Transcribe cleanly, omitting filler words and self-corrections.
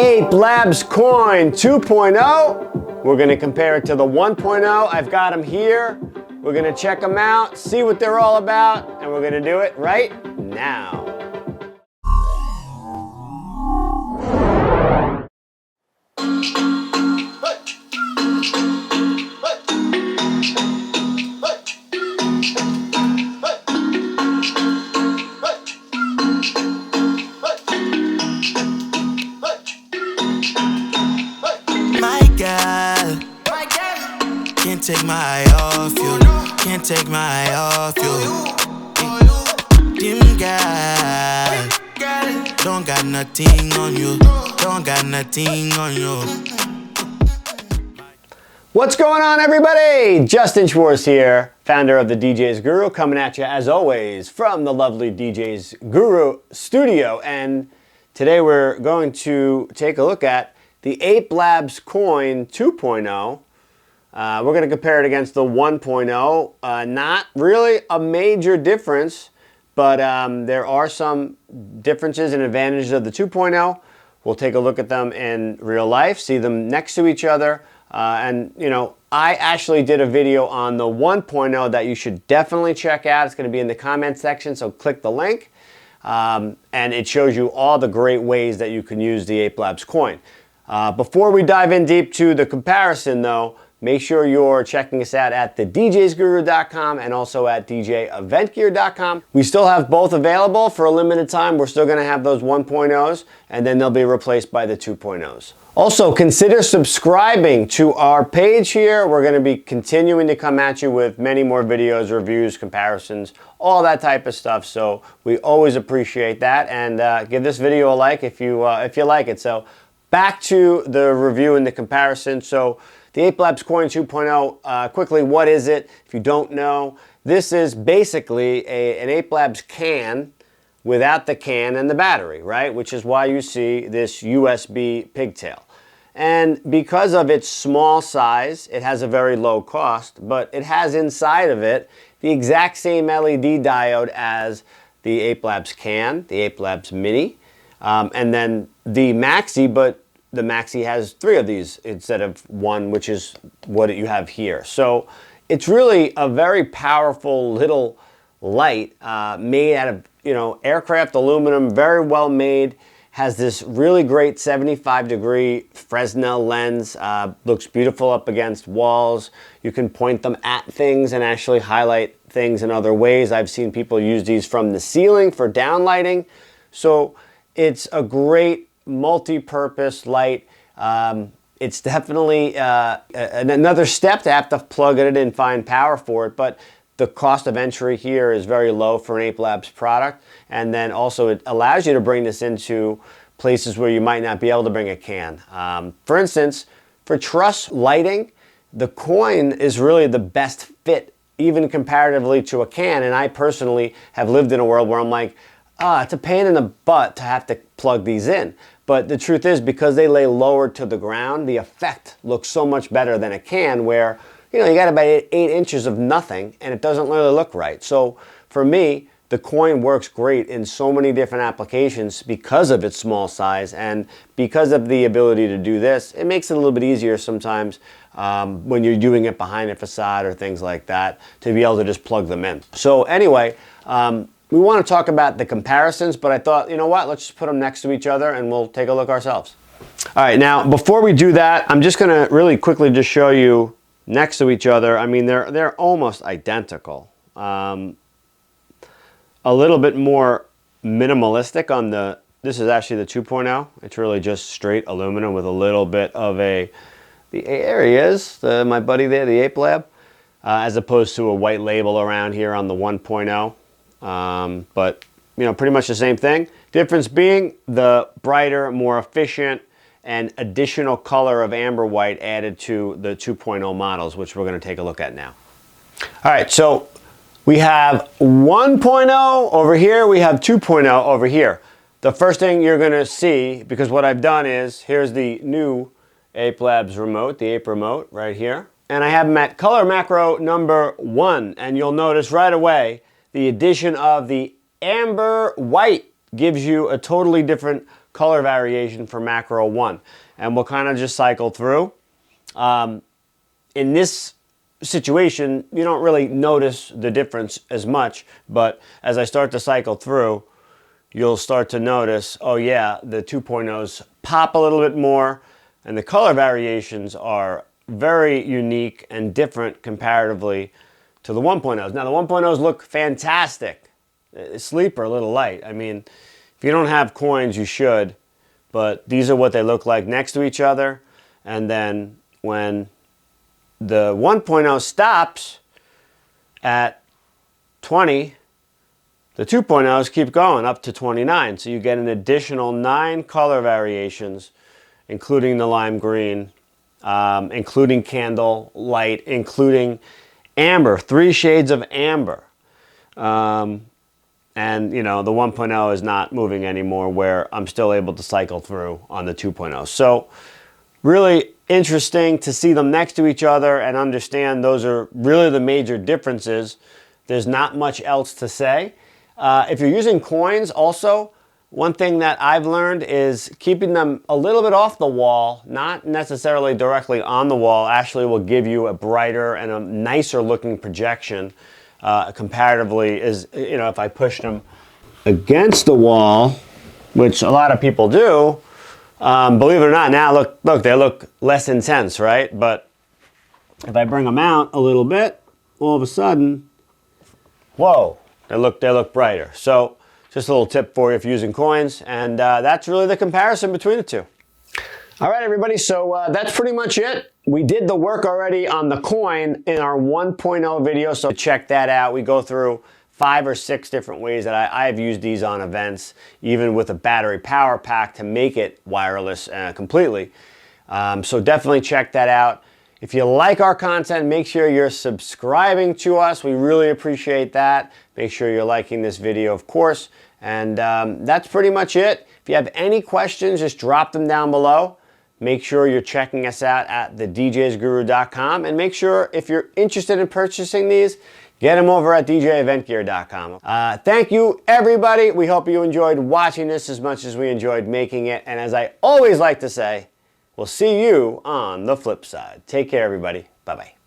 Ape Labs Coin 2.0. We're gonna compare it to the 1.0. I've got them here. We're gonna check them out, see what they're all about, and we're gonna do it right now. Can't take my eye off you. Can't take my eye off you. Dim guy. Don't got nothing on you. Don't got nothing on you. What's going on, everybody? Justin Schwartz here, founder of the DJs Guru, coming at you as always from the lovely DJs Guru studio. And today we're going to take a look at the Ape Labs Coin 2.0. We're going to compare it against the 1.0. Not really a major difference, but there are some differences and advantages of the 2.0. We'll take a look at them in real life, see them next to each other. And, you know, I actually did a video on the 1.0 that you should definitely check out. It's going to be in the comment section, so click the link. And it shows you all the great ways that you can use the Ape Labs Coin. Before we dive in deep to the comparison, though, make sure you're checking us out at thedjsguru.com and also at djeventgear.com. We still have both available for a limited time. We're still going to have those 1.0s, and then they'll be replaced by the 2.0s. Also, consider subscribing to our page here. We're going to be continuing to come at you with many more videos, reviews, comparisons, all that type of stuff. So we always appreciate that, and give this video a like if you like it. So back to the review and the comparison. So the Ape Labs Coin 2.0, quickly, what is it? If you don't know, this is basically an Ape Labs can without the can and the battery, right? Which is why you see this USB pigtail. And because of its small size, it has a very low cost, but it has inside of it the exact same LED diode as the Ape Labs can, the Ape Labs Mini, and then the Maxi, but the Maxi has 3 of these instead of 1, which is what you have here. So it's really a very powerful little light made out of, you know, aircraft aluminum, very well made. Has this really great 75-degree Fresnel lens. Looks beautiful up against walls. You can point them at things and actually highlight things in other ways. I've seen people use these from the ceiling for downlighting. So it's a great multi-purpose light. It's definitely another step to have to plug it in and find power for it, but the cost of entry here is very low for an Ape Labs product, and then also it allows you to bring this into places where you might not be able to bring a can. For instance, for truss lighting, the coin is really the best fit, even comparatively to a can, and I personally have lived in a world where I'm like, it's a pain in the butt to have to plug these in. But the truth is, because they lay lower to the ground, the effect looks so much better than a can where, you know, you got about 8 inches of nothing and it doesn't really look right. So for me, the coin works great in so many different applications because of its small size, and because of the ability to do this, it makes it a little bit easier sometimes when you're doing it behind a facade or things like that, to be able to just plug them in. So anyway, we want to talk about the comparisons, but I thought, you know what, let's just put them next to each other and we'll take a look ourselves. All right, now before we do that, I'm just going to really quickly just show you next to each other. I mean, they're almost identical. A little bit more minimalistic on this is actually the 2.0. It's really just straight aluminum with a little bit of there he is, my buddy there, the Ape Lab, as opposed to a white label around here on the 1.0. But, you know, pretty much the same thing. Difference being the brighter, more efficient, and additional color of amber white added to the 2.0 models, which we're going to take a look at now. All right, so we have 1.0 over here. We have 2.0 over here. The first thing you're going to see, because what I've done is, here's the new Ape Labs remote, the Ape remote right here. And I have them at color macro number 1. And you'll notice right away the addition of the amber white gives you a totally different color variation for macro 1. And we'll kind of just cycle through. In this situation, you don't really notice the difference as much, but as I start to cycle through, you'll start to notice, oh yeah, the 2.0s pop a little bit more, and the color variations are very unique and different comparatively to the 1.0s. Now the 1.0s look fantastic. Sleep are a little light. I mean, if you don't have coins, you should, but these are what they look like next to each other. And then when the 1.0 stops at 20, the 2.0s keep going up to 29. So you get an additional 9 color variations, including the lime green, including candle light, including amber, 3 shades of amber. And, you know, the 1.0 is not moving anymore, where I'm still able to cycle through on the 2.0. So really interesting to see them next to each other and understand those are really the major differences. There's not much else to say. If you're using coins also, one thing that I've learned is keeping them a little bit off the wall, not necessarily directly on the wall, actually will give you a brighter and a nicer looking projection. Comparatively, is, you know, if I push them against the wall, which a lot of people do, believe it or not, now look, they look less intense, right? But if I bring them out a little bit, all of a sudden, whoa, they look brighter. So just a little tip for you if you're using coins, and that's really the comparison between the two. All right, everybody, so that's pretty much it. We did the work already on the coin in our 1.0 video, so check that out. We go through 5 or 6 different ways that I've used these on events, even with a battery power pack to make it wireless completely. So definitely check that out. If you like our content, make sure you're subscribing to us. We really appreciate that. Make sure you're liking this video, of course. And that's pretty much it. If you have any questions, just drop them down below. Make sure you're checking us out at thedjsguru.com, and make sure if you're interested in purchasing these, get them over at djeventgear.com. Thank you, everybody. We hope you enjoyed watching this as much as we enjoyed making it. And as I always like to say, we'll see you on the flip side. Take care, everybody. Bye-bye.